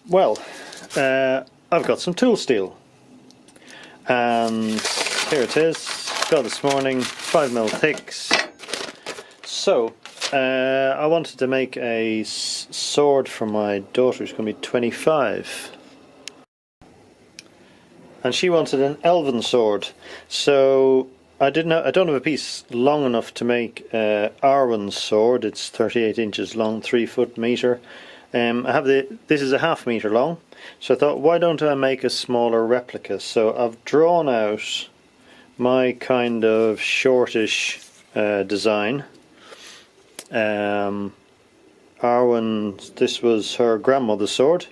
Well, I've got some tool steel, and here it is. Got this morning, 5mm thicks. So I wanted to make a sword for my daughter, who's going to be 25, and she wanted an elven sword. So I don't have a piece long enough to make Arwen's sword. It's 38 inches long, 3 meter. This is a ½ meter long, so I thought, why don't I make a smaller replica? So I've drawn out my kind of shortish design. Arwen, this was her grandmother's sword,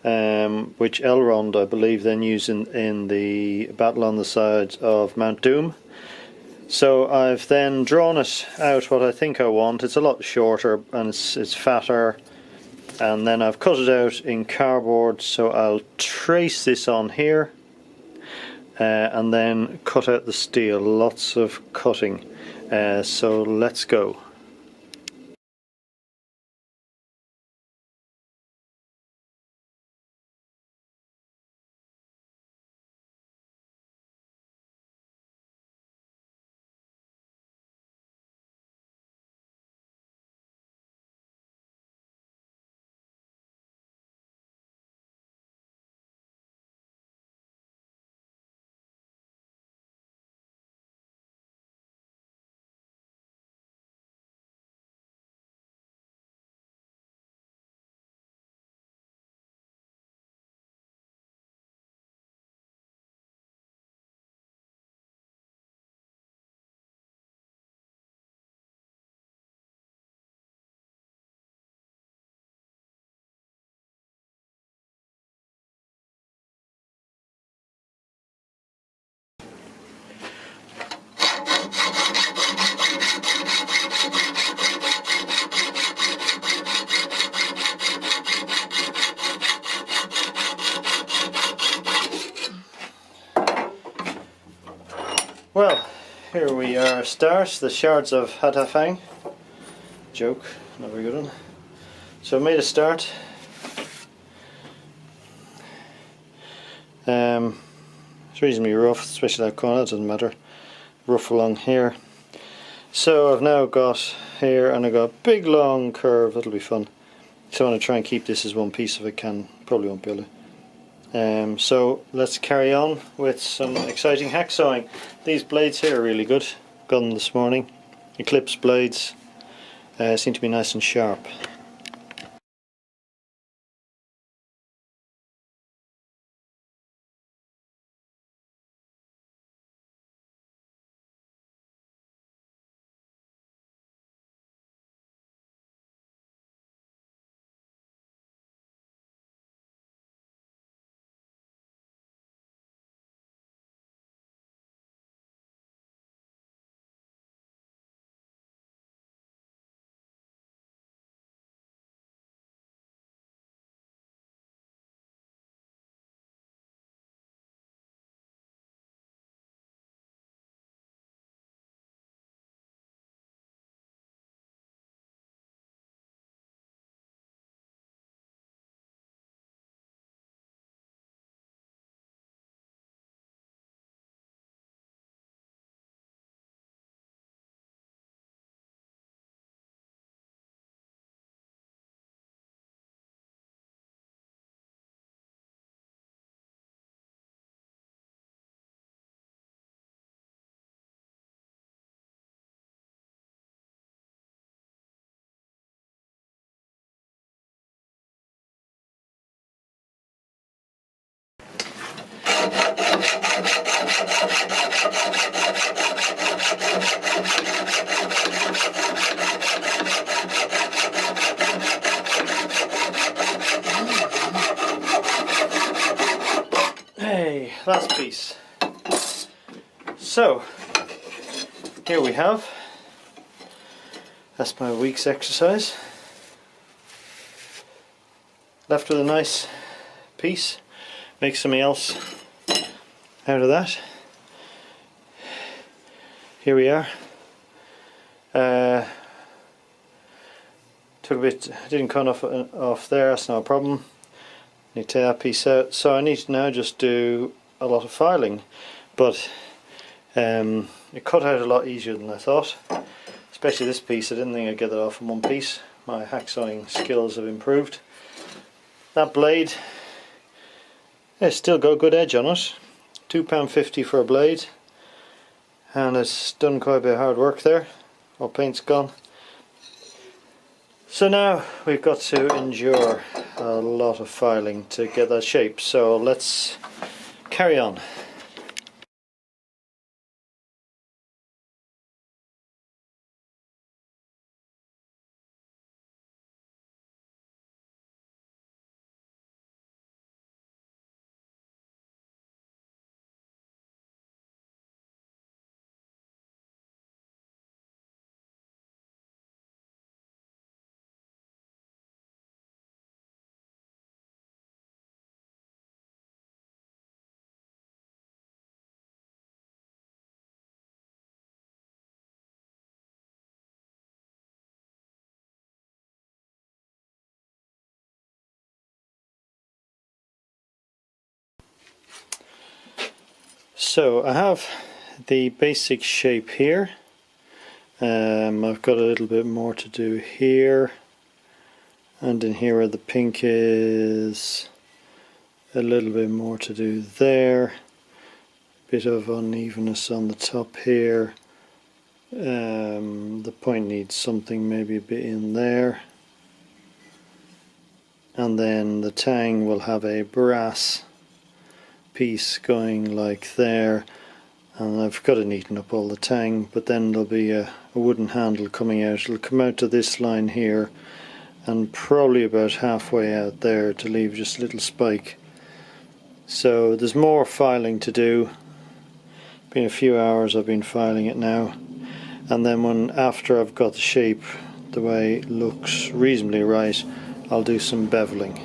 which Elrond, I believe, then used in the battle on the side of Mount Doom. So I've then drawn it out what I think I want. It's a lot shorter and it's fatter. And then I've cut it out in cardboard, so I'll trace this on here and then cut out the steel. Lots of cutting, so let's go. Well, here we are. Start the shards of Hadhafang. Joke, not very good one. So I made a start. It's reasonably rough, especially that corner. It doesn't matter. Rough along here. So I've now got here, and I've got a big long curve. That'll be fun. So I want to try and keep this as one piece if I can. Probably won't be able to. So let's carry on with some exciting hacksawing. These blades here are really good. Got them this morning. Eclipse blades. Seem to be nice and sharp. Hey, last piece. So, here we have. That's my week's exercise. Left with a nice piece. Make something else out of that. Here we are. Took a bit, didn't cut off there, that's not a problem. Need to take that piece out, so I need to now just do a lot of filing, but it cut out a lot easier than I thought, especially this piece. I didn't think I'd get that off in one piece. My hacksawing skills have improved. That blade, it's still got a good edge on it. £2.50 for a blade, and it's done quite a bit of hard work there. All paint's gone. So now we've got to endure a lot of filing to get that shape, so let's carry on. So I have the basic shape here. I've got a little bit more to do here, and in here where the pink is, a little bit more to do there. Bit of unevenness on the top here. The point needs something maybe a bit in there, and then the tang will have a brass piece going like there, and I've got to neaten up all the tang, but then there'll be a wooden handle coming out. It'll come out to this line here and probably about halfway out there to leave just a little spike. So there's more filing to do. Been a few hours I've been filing it now, and then after I've got the shape the way it looks reasonably right, I'll do some beveling.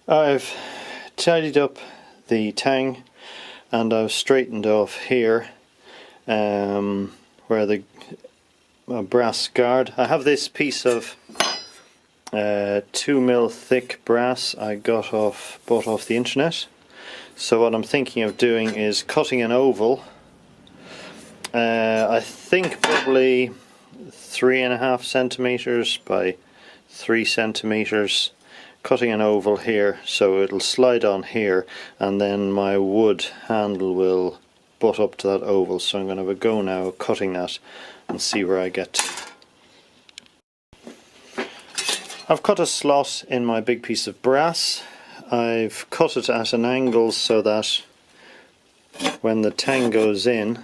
I've tidied up the tang and I've straightened off here where the brass guard. I have this piece of 2mm thick brass I bought off the internet. So what I'm thinking of doing is cutting an oval, I think probably 3.5 centimeters by 3 centimeters, cutting an oval here so it'll slide on here, and then my wood handle will butt up to that oval. So I'm going to have a go now cutting that and see where I get to. I've cut a slot in my big piece of brass. I've cut it at an angle so that when the tang goes in,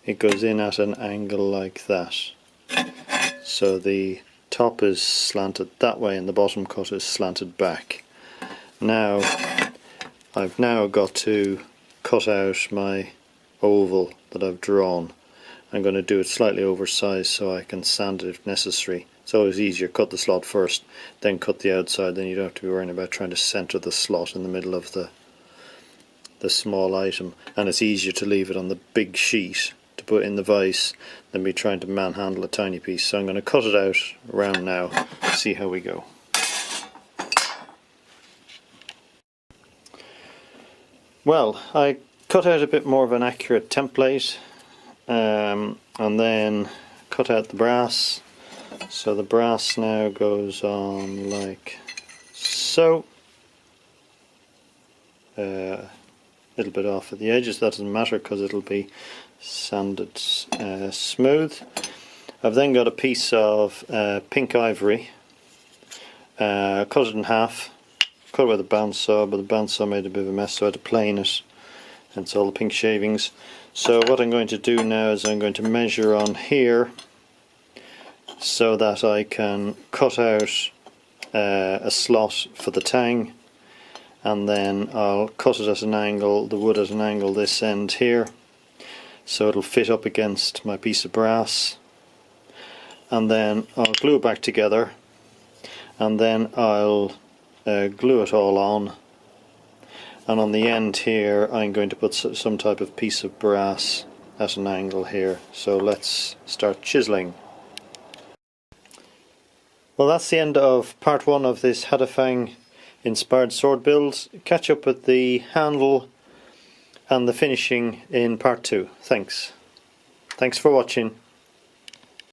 it goes in at an angle like that. So the top is slanted that way and the bottom cut is slanted back. Now I've now got to cut out my oval that I've drawn. I'm going to do it slightly oversized so I can sand it if necessary. It's always easier, cut the slot first, then cut the outside, then you don't have to be worrying about trying to center the slot in the middle of the small item, and it's easier to leave it on the big sheet to put in the vise than be trying to manhandle a tiny piece. So I'm going to cut it out around now, see how we go. Well, I cut out a bit more of an accurate template, and then cut out the brass. So the brass now goes on like so. A little bit off at the edges, that doesn't matter because it'll be sanded smooth. I've then got a piece of pink ivory, cut it in half, cut it with a bandsaw, but the bandsaw made a bit of a mess, so I had to plane it, hence all the pink shavings. So what I'm going to do now is I'm going to measure on here so that I can cut out a slot for the tang, and then I'll cut it at an angle, the wood at an angle this end here, so it'll fit up against my piece of brass, and then I'll glue it back together, and then I'll glue it all on, and on the end here I'm going to put some type of piece of brass at an angle here. So let's start chiseling. Well, that's the end of part 1 of this Hadhafang inspired sword build. Catch up with the handle and the finishing in part 2. Thanks for watching.